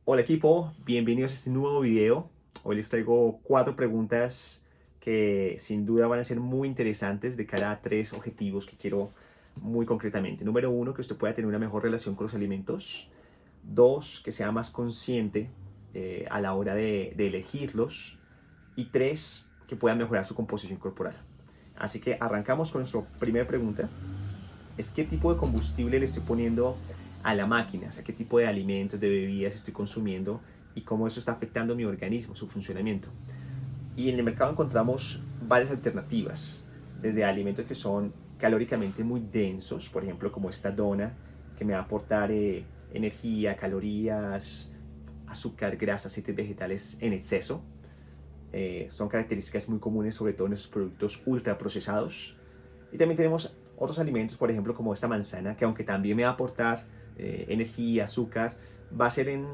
Hola equipo, bienvenidos a este nuevo video. Hoy les traigo 4 preguntas que sin duda van a ser muy interesantes de cara a 3 objetivos que quiero muy concretamente. Número 1, que usted pueda tener una mejor relación con los alimentos. 2, que sea más consciente a la hora de elegirlos. Y 3, que pueda mejorar su composición corporal. Así que arrancamos con nuestra primera pregunta. Es qué tipo de combustible le estoy poniendo a la máquina, o sea, qué tipo de alimentos, de bebidas estoy consumiendo y cómo eso está afectando mi organismo, su funcionamiento. Y en el mercado encontramos varias alternativas, desde alimentos que son calóricamente muy densos, por ejemplo, como esta dona, que me va a aportar energía, calorías, azúcar, grasa, aceites vegetales en exceso. Son características muy comunes, sobre todo en esos productos ultraprocesados. Y también tenemos otros alimentos, por ejemplo, como esta manzana, que aunque también me va a aportar energía, azúcar, va a ser en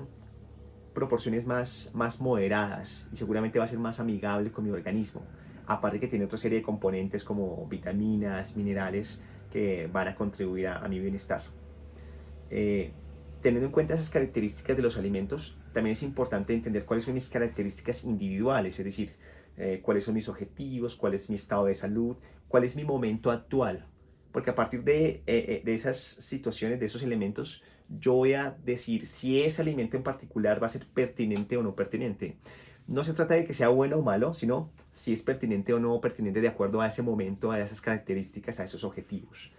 proporciones más moderadas y seguramente va a ser más amigable con mi organismo. Aparte que tiene otra serie de componentes como vitaminas, minerales que van a contribuir a mi bienestar. Eh, Teniendo en cuenta esas características de los alimentos, también es importante entender cuáles son mis características individuales, es decir, cuáles son mis objetivos, cuál es mi estado de salud, cuál es mi momento actual. Porque a partir de esas situaciones, de esos elementos, yo voy a decir si ese alimento en particular va a ser pertinente o no pertinente. No se trata de que sea bueno o malo, sino si es pertinente o no pertinente de acuerdo a ese momento, a esas características, a esos objetivos.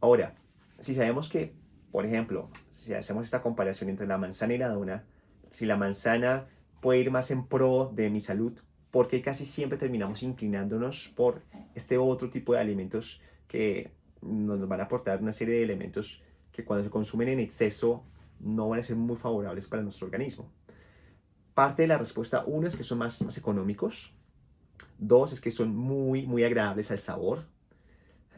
Ahora, si sabemos que, por ejemplo, si hacemos esta comparación entre la manzana y la dona, si la manzana puede ir más en pro de mi salud, ¿por qué casi siempre terminamos inclinándonos por este otro tipo de alimentos que nos van a aportar una serie de elementos que cuando se consumen en exceso no van a ser muy favorables para nuestro organismo? Parte de la respuesta, uno, es que son más económicos. Dos, es que son muy agradables al sabor.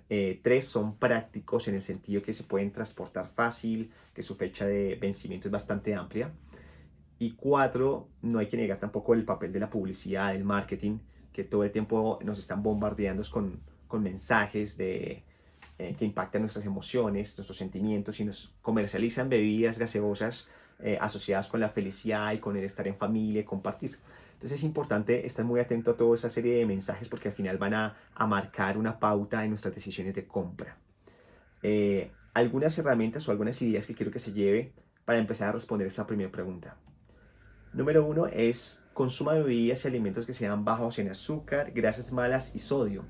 Tres, son prácticos en el sentido que se pueden transportar fácil, que su fecha de vencimiento es bastante amplia. Y cuatro, no hay que negar tampoco el papel de la publicidad, del marketing, que todo el tiempo nos están bombardeando con mensajes que impactan nuestras emociones, nuestros sentimientos y nos comercializan bebidas gaseosas asociadas con la felicidad y con el estar en familia y compartir. Entonces es importante estar muy atento a toda esa serie de mensajes porque al final van a marcar una pauta en nuestras decisiones de compra. Algunas herramientas o algunas ideas que quiero que se lleve para empezar a responder esta primera pregunta. Número uno es consuma bebidas y alimentos que sean bajos en azúcar, grasas malas y sodio.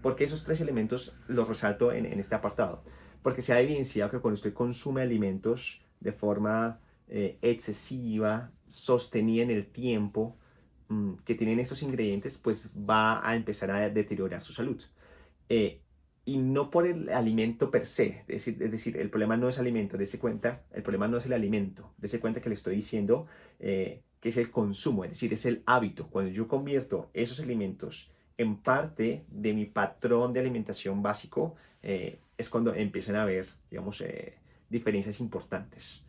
¿Por qué esos 3 elementos los resalto en este apartado? Porque se ha evidenciado que cuando usted consume alimentos de forma excesiva, sostenida en el tiempo, que tienen esos ingredientes, pues va a empezar a deteriorar su salud. Eh, y no por el alimento per se, es decir, el problema no es alimento, dése cuenta, el problema no es el alimento, dése cuenta que le estoy diciendo que es el consumo, es decir, es el hábito. Cuando yo convierto esos alimentos en parte de mi patrón de alimentación básico, es cuando empiezan a haber, digamos, diferencias importantes.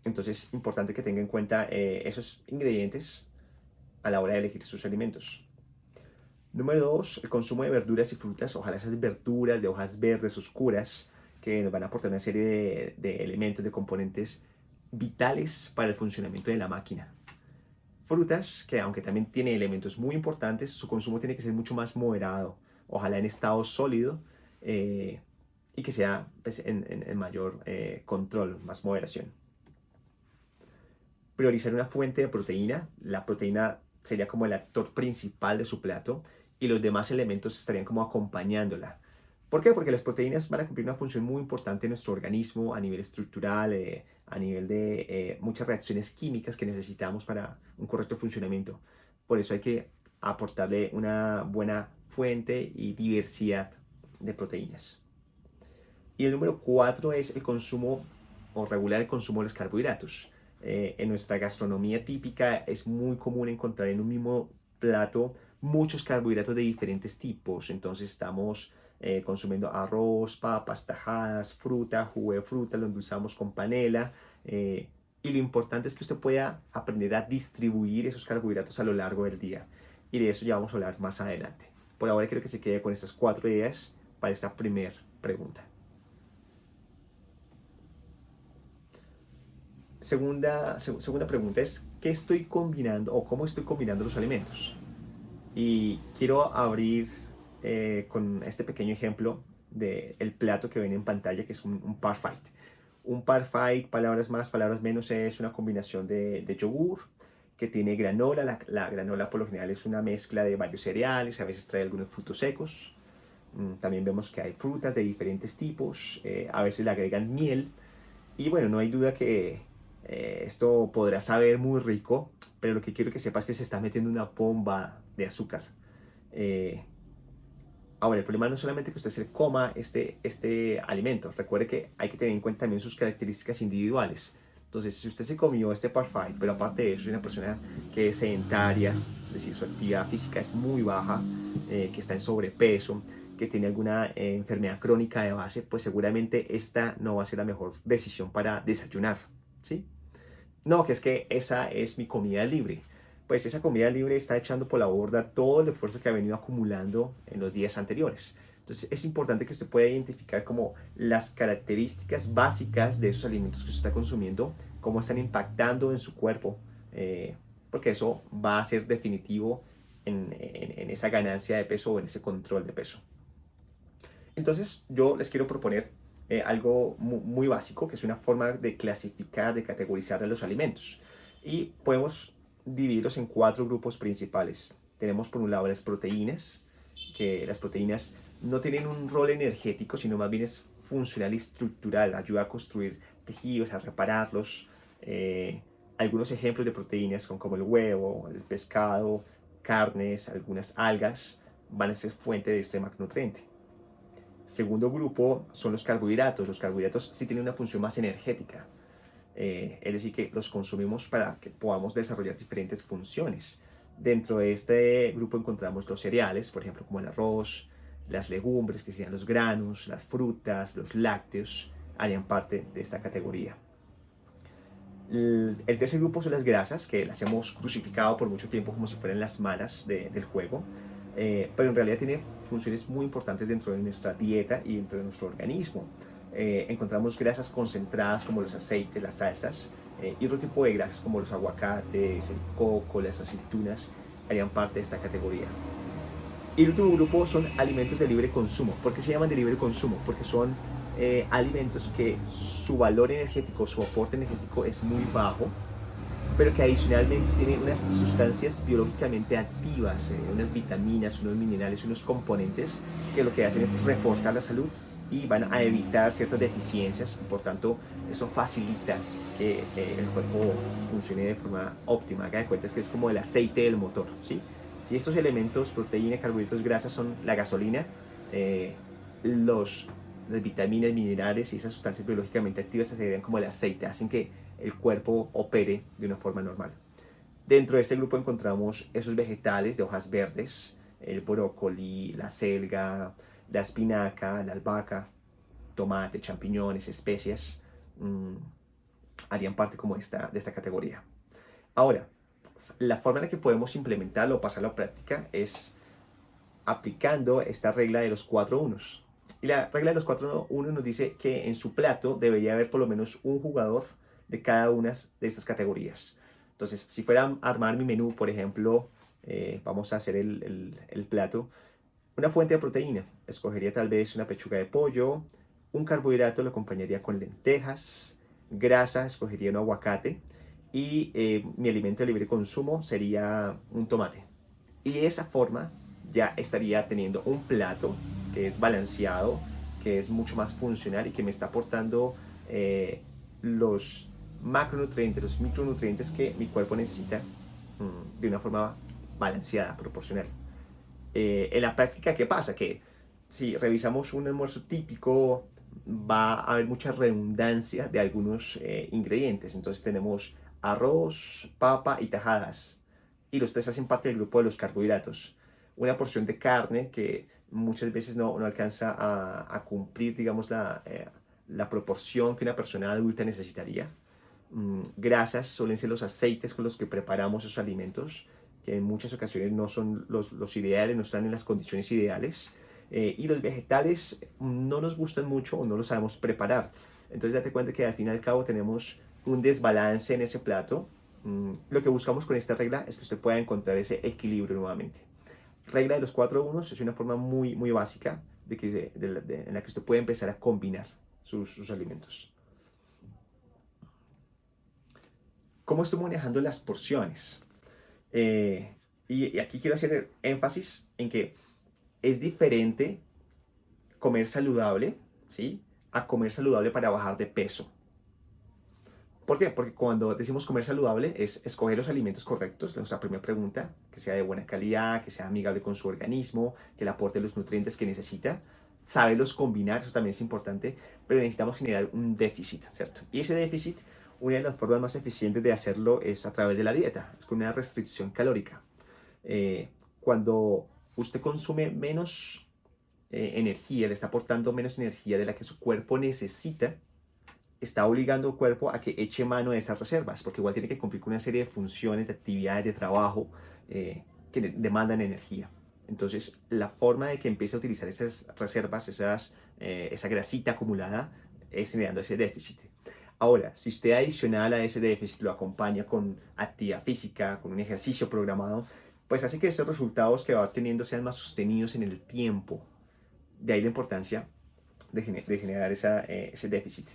Entonces es importante que tenga en cuenta esos ingredientes a la hora de elegir sus alimentos. Número 2, el consumo de verduras y frutas. Ojalá esas verduras de hojas verdes oscuras que nos van a aportar una serie de elementos, de componentes vitales para el funcionamiento de la máquina. Frutas que aunque también tiene elementos muy importantes, su consumo tiene que ser mucho más moderado. Ojalá en estado sólido eh, y que sea pues, en mayor control, más moderación. Priorizar una fuente de proteína. La proteína sería como el actor principal de su plato y los demás elementos estarían como acompañándola. ¿Por qué? Porque las proteínas van a cumplir una función muy importante en nuestro organismo a nivel estructural, a nivel de muchas reacciones químicas que necesitamos para un correcto funcionamiento. Por eso hay que aportarle una buena fuente y diversidad de proteínas. Y el número 4 es el consumo o regular el consumo de los carbohidratos. En nuestra gastronomía típica es muy común encontrar en un mismo plato muchos carbohidratos de diferentes tipos. Entonces estamos consumiendo arroz, papas, tajadas, fruta, jugo de fruta, lo endulzamos con panela. Y lo importante es que usted pueda aprender a distribuir esos carbohidratos a lo largo del día. Y de eso ya vamos a hablar más adelante. Por ahora quiero que se quede con estas 4 ideas para esta primera pregunta. Segunda pregunta es, ¿qué estoy combinando o cómo estoy combinando los alimentos? Y quiero abrir con este pequeño ejemplo del plato que ven en pantalla, que es un parfait. Un parfait, palabras más, palabras menos, es una combinación de yogur que tiene granola. La granola por lo general es una mezcla de varios cereales, a veces trae algunos frutos secos. También vemos que hay frutas de diferentes tipos, a veces le agregan miel. Y bueno, no hay duda que esto podrá saber muy rico, pero lo que quiero que sepas es que se está metiendo una bomba de azúcar. Eh, Ahora, el problema no es solamente que usted se coma este alimento. Recuerde que hay que tener en cuenta también sus características individuales. Entonces, si usted se comió este parfait, pero aparte de eso es una persona que es sedentaria, es decir, su actividad física es muy baja, que está en sobrepeso, que tiene alguna enfermedad crónica de base, pues seguramente esta no va a ser la mejor decisión para desayunar, ¿sí? No, que es que esa es mi comida libre. Pues esa comida libre está echando por la borda todo el esfuerzo que ha venido acumulando en los días anteriores. Entonces es importante que usted pueda identificar como las características básicas de esos alimentos que usted está consumiendo, cómo están impactando en su cuerpo, porque eso va a ser definitivo en esa ganancia de peso o en ese control de peso. Entonces yo les quiero proponer algo muy básico, que es una forma de clasificar, de categorizar a los alimentos. Y podemos dividirlos en cuatro grupos principales. Tenemos por un lado las proteínas, que las proteínas no tienen un rol energético, sino más bien es funcional y estructural, ayuda a construir tejidos, a repararlos. Algunos ejemplos de proteínas son como el huevo, el pescado, carnes, algunas algas, van a ser fuente de este macronutriente. Segundo grupo son los carbohidratos. Los carbohidratos sí tienen una función más energética, es decir, que los consumimos para que podamos desarrollar diferentes funciones. Dentro de este grupo encontramos los cereales, por ejemplo, como el arroz, las legumbres, que serían los granos, las frutas, los lácteos, harían parte de esta categoría. El tercer grupo son las grasas, que las hemos crucificado por mucho tiempo como si fueran las malas del juego, pero en realidad tiene funciones muy importantes dentro de nuestra dieta y dentro de nuestro organismo. Encontramos grasas concentradas como los aceites, las salsas, y otro tipo de grasas como los aguacates, el coco, las aceitunas, harían parte de esta categoría. Y el último grupo son alimentos de libre consumo. ¿Por qué se llaman de libre consumo? Porque son alimentos que su valor energético, su aporte energético es muy bajo, pero que adicionalmente tienen unas sustancias biológicamente activas, unas vitaminas, unos minerales, unos componentes que lo que hacen es reforzar la salud y van a evitar ciertas deficiencias. Por tanto, eso facilita que el cuerpo funcione de forma óptima. Haga de cuenta que es como el aceite del motor, ¿sí? Si estos elementos, proteína, carbohidratos, grasas, son la gasolina, eh, los, las vitaminas, minerales y esas sustancias biológicamente activas se serían como el aceite, hacen que el cuerpo opere de una forma normal. Dentro de este grupo encontramos esos vegetales de hojas verdes, el brócoli, la selga, la espinaca, la albahaca, tomate, champiñones, especias, harían parte como de esta categoría. Ahora, la forma en la que podemos implementarlo o pasarlo a práctica es aplicando esta regla de los 4 unos. Y la regla de los 4 unos nos dice que en su plato debería haber por lo menos un jugador de cada una de estas categorías. Entonces, si fuera a armar mi menú, por ejemplo, vamos a hacer el plato, una fuente de proteína. Escogería tal vez una pechuga de pollo, un carbohidrato lo acompañaría con lentejas, grasa, escogería un aguacate y mi alimento de libre consumo sería un tomate. Y de esa forma ya estaría teniendo un plato que es balanceado, que es mucho más funcional y que me está aportando los macronutrientes, los micronutrientes que mi cuerpo necesita de una forma balanceada, proporcional. En la práctica, ¿qué pasa? Que si revisamos un almuerzo típico, va a haber mucha redundancia de algunos ingredientes. Entonces tenemos arroz, papa y tajadas. Y los tres hacen parte del grupo de los carbohidratos. Una porción de carne que muchas veces no alcanza a cumplir, digamos, la proporción que una persona adulta necesitaría. Grasas suelen ser los aceites con los que preparamos esos alimentos, que en muchas ocasiones no son los ideales, no están en las condiciones ideales. Y los vegetales no nos gustan mucho o no los sabemos preparar. Entonces date cuenta que al fin y al cabo tenemos un desbalance en ese plato, lo que buscamos con esta regla es que usted pueda encontrar ese equilibrio nuevamente. Regla de los 4 unos es una forma muy, muy básica en la que usted puede empezar a combinar sus alimentos. ¿Cómo estoy manejando las porciones? Y aquí quiero hacer énfasis en que es diferente comer saludable, ¿sí? A comer saludable para bajar de peso. ¿Por qué? Porque cuando decimos comer saludable es escoger los alimentos correctos, nuestra primera pregunta, que sea de buena calidad, que sea amigable con su organismo, que le aporte los nutrientes que necesita, saberlos combinar, eso también es importante, pero necesitamos generar un déficit, ¿cierto? Y ese déficit, una de las formas más eficientes de hacerlo es a través de la dieta, es con una restricción calórica. Cuando usted consume menos energía, le está aportando menos energía de la que su cuerpo necesita, está obligando al cuerpo a que eche mano de esas reservas, porque igual tiene que cumplir con una serie de funciones, de actividades, de trabajo que demandan energía. Entonces, la forma de que empiece a utilizar esas reservas, esa grasita acumulada, es generando ese déficit. Ahora, si usted adicional a ese déficit lo acompaña con actividad física, con un ejercicio programado, pues hace que esos resultados que va teniendo sean más sostenidos en el tiempo. De ahí la importancia de generar ese déficit.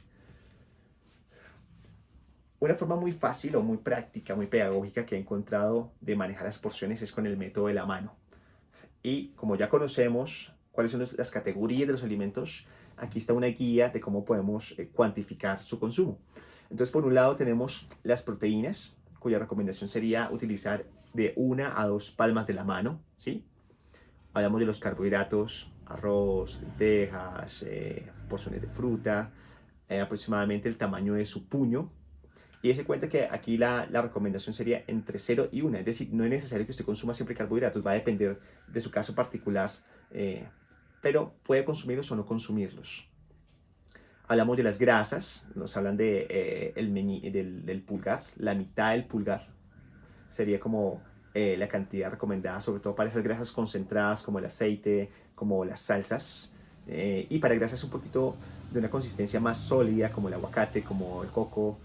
Una forma muy fácil o muy práctica, muy pedagógica que he encontrado de manejar las porciones es con el método de la mano. Y como ya conocemos cuáles son las categorías de los alimentos, aquí está una guía de cómo podemos cuantificar su consumo. Entonces, por un lado tenemos las proteínas, cuya recomendación sería utilizar de 1 a 2 palmas de la mano, ¿sí? Hablamos de los carbohidratos, arroz, lentejas, porciones de fruta, aproximadamente el tamaño de su puño. Y se cuenta que aquí la recomendación sería entre 0 y 1, es decir, no es necesario que usted consuma siempre carbohidratos, va a depender de su caso particular, pero puede consumirlos o no consumirlos. Hablamos de las grasas, nos hablan del pulgar, la mitad del pulgar sería como la cantidad recomendada, sobre todo para esas grasas concentradas como el aceite, como las salsas, y para grasas un poquito de una consistencia más sólida como el aguacate, como el coco,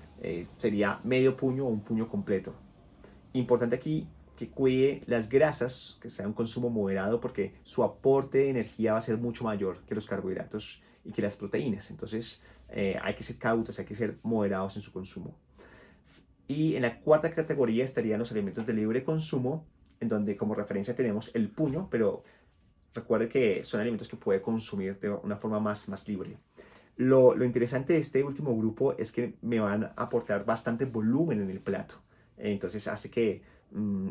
sería medio puño o un puño completo. Importante aquí que cuide las grasas, que sea un consumo moderado, porque su aporte de energía va a ser mucho mayor que los carbohidratos y que las proteínas. Entonces hay que ser cautos, hay que ser moderados en su consumo. Y en la cuarta categoría estarían los alimentos de libre consumo, en donde como referencia tenemos el puño, pero recuerde que son alimentos que puede consumir de una forma más libre. Lo interesante de este último grupo es que me van a aportar bastante volumen en el plato. Entonces hace que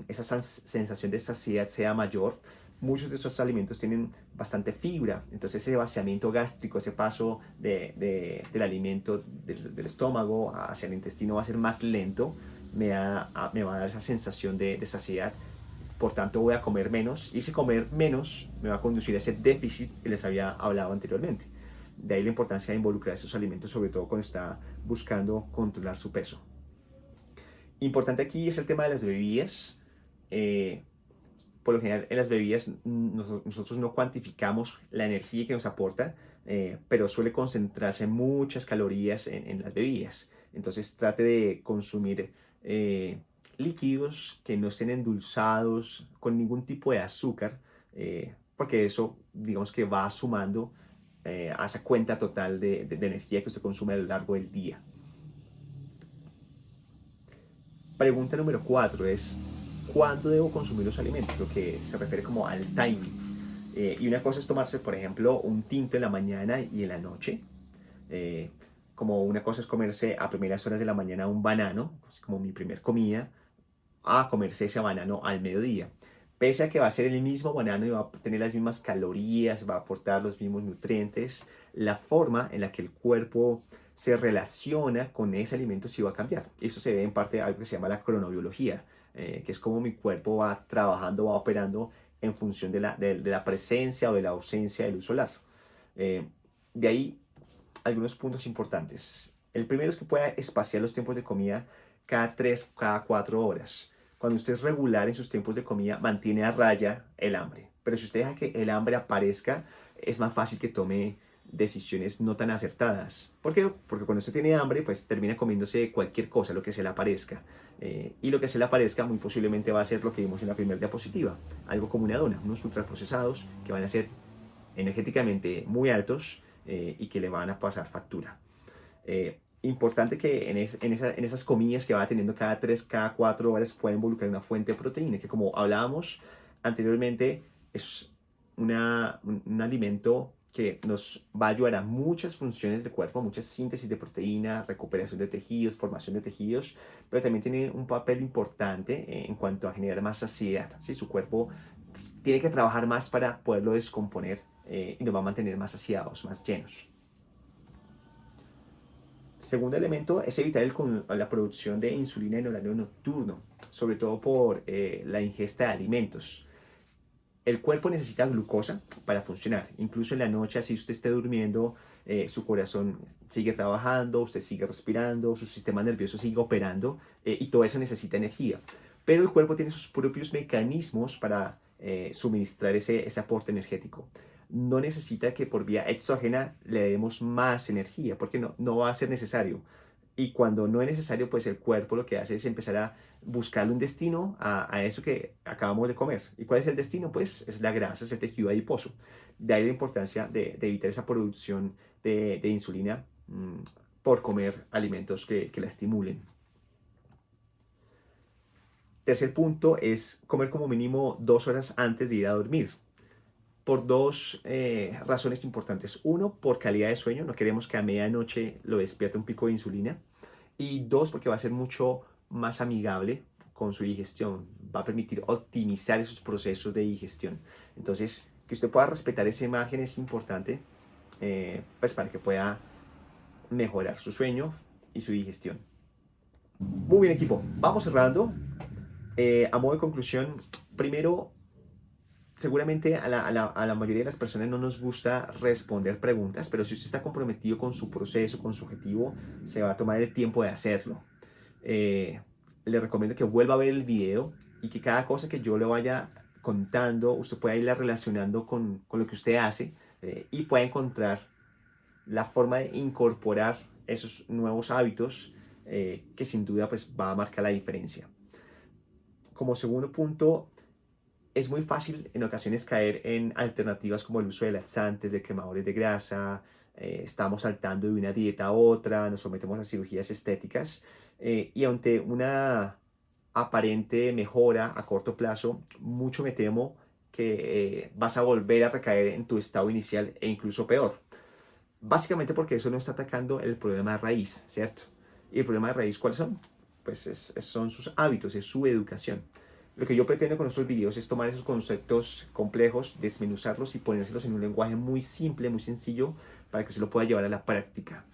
esa sensación de saciedad sea mayor. Muchos de estos alimentos tienen bastante fibra, entonces ese vaciamiento gástrico, ese paso del alimento del estómago hacia el intestino va a ser más lento, me va a dar esa sensación de saciedad. Por tanto, voy a comer menos y ese comer menos me va a conducir a ese déficit que les había hablado anteriormente. De ahí la importancia de involucrar esos alimentos, sobre todo cuando está buscando controlar su peso. Importante aquí es el tema de las bebidas. Por lo general, en las bebidas nosotros no cuantificamos la energía que nos aporta, pero suele concentrarse muchas calorías en las bebidas. Entonces trate de consumir líquidos que no estén endulzados con ningún tipo de azúcar, porque eso digamos que va sumando a esa cuenta total de energía que usted consume a lo largo del día. Pregunta número 4 es, ¿cuándo debo consumir los alimentos? Lo que se refiere como al timing. Y una cosa es tomarse, por ejemplo, un tinto en la mañana y en la noche. Como una cosa es comerse a primeras horas de la mañana un banano, como mi primer comida, a comerse ese banano al mediodía. Pese a que va a ser el mismo banano y va a tener las mismas calorías, va a aportar los mismos nutrientes, la forma en la que el cuerpo se relaciona con ese alimento sí va a cambiar. Eso se ve en parte de algo que se llama la cronobiología, que es como mi cuerpo va trabajando, va operando en función de la presencia o de la ausencia de luz solar. De ahí algunos puntos importantes. El primero es que pueda espaciar los tiempos de comida cada 3, cada 4 horas. Cuando usted es regular en sus tiempos de comida, mantiene a raya el hambre. Pero si usted deja que el hambre aparezca, es más fácil que tome decisiones no tan acertadas. ¿Por qué? Porque cuando usted tiene hambre, pues termina comiéndose cualquier cosa, lo que se le aparezca. Y lo que se le aparezca muy posiblemente va a ser lo que vimos en la primera diapositiva, algo como una dona, unos ultraprocesados que van a ser energéticamente muy altos y que le van a pasar factura. Importante que en esas comidas que va teniendo cada 3, cada 4 horas pueda involucrar una fuente de proteína, que como hablábamos anteriormente, es un alimento que nos va a ayudar a muchas funciones del cuerpo, muchas síntesis de proteína, recuperación de tejidos, formación de tejidos, pero también tiene un papel importante en cuanto a generar más saciedad. ¿Sí? Su cuerpo tiene que trabajar más para poderlo descomponer y nos va a mantener más saciados, más llenos. Segundo elemento es evitar la producción de insulina en horario nocturno, sobre todo por la ingesta de alimentos. El cuerpo necesita glucosa para funcionar. Incluso en la noche, así usted esté durmiendo, su corazón sigue trabajando, usted sigue respirando, su sistema nervioso sigue operando y todo eso necesita energía. Pero el cuerpo tiene sus propios mecanismos para suministrar ese aporte energético. No necesita que por vía exógena le demos más energía, porque no va a ser necesario. Y cuando no es necesario, pues el cuerpo lo que hace es empezar a buscarle un destino a eso que acabamos de comer. ¿Y cuál es el destino? Pues es la grasa, es el tejido adiposo. De ahí la importancia de evitar esa producción de insulina por comer alimentos que la estimulen. Tercer punto es comer como mínimo 2 horas antes de ir a dormir. Por dos razones importantes. Uno, por calidad de sueño. No queremos que a medianoche lo despierte un pico de insulina. Y dos, porque va a ser mucho más amigable con su digestión. Va a permitir optimizar esos procesos de digestión. Entonces, que usted pueda respetar ese margen es importante, pues para que pueda mejorar su sueño y su digestión. Muy bien, equipo. Vamos cerrando. A modo de conclusión, primero, seguramente a la mayoría de las personas no nos gusta responder preguntas, pero si usted está comprometido con su proceso, con su objetivo, se va a tomar el tiempo de hacerlo. Le recomiendo que vuelva a ver el video y que cada cosa que yo le vaya contando, usted pueda irla relacionando con lo que usted hace y pueda encontrar la forma de incorporar esos nuevos hábitos que sin duda pues, va a marcar la diferencia. Como segundo punto, es muy fácil en ocasiones caer en alternativas como el uso de laxantes, de quemadores de grasa, estamos saltando de una dieta a otra, nos sometemos a cirugías estéticas y ante una aparente mejora a corto plazo, mucho me temo que vas a volver a recaer en tu estado inicial e incluso peor. Básicamente porque eso no está atacando el problema de raíz, ¿cierto? ¿Y el problema de raíz cuáles son? Pues son sus hábitos, es su educación. Lo que yo pretendo con estos videos es tomar esos conceptos complejos, desmenuzarlos y ponérselos en un lenguaje muy simple, muy sencillo, para que se lo pueda llevar a la práctica.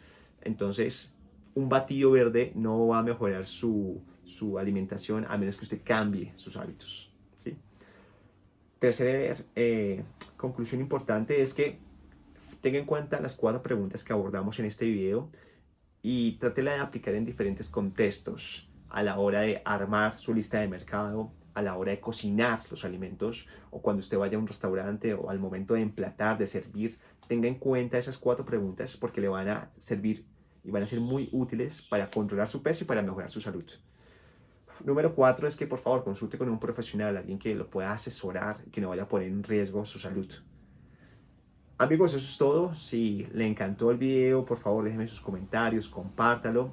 Entonces, un batido verde no va a mejorar su alimentación a menos que usted cambie sus hábitos, ¿sí? Tercera conclusión importante es que tenga en cuenta las 4 preguntas que abordamos en este video y trátela de aplicar en diferentes contextos a la hora de armar su lista de mercado, a la hora de cocinar los alimentos o cuando usted vaya a un restaurante o al momento de emplatar, de servir. Tenga en cuenta esas 4 preguntas porque le van a servir y van a ser muy útiles para controlar su peso y para mejorar su salud. Número 4 es que por favor consulte con un profesional, alguien que lo pueda asesorar y que no vaya a poner en riesgo su salud. Amigos, eso es todo. Si le encantó el video, por favor déjenme sus comentarios, compártalo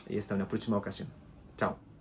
y hasta una próxima ocasión. Chao.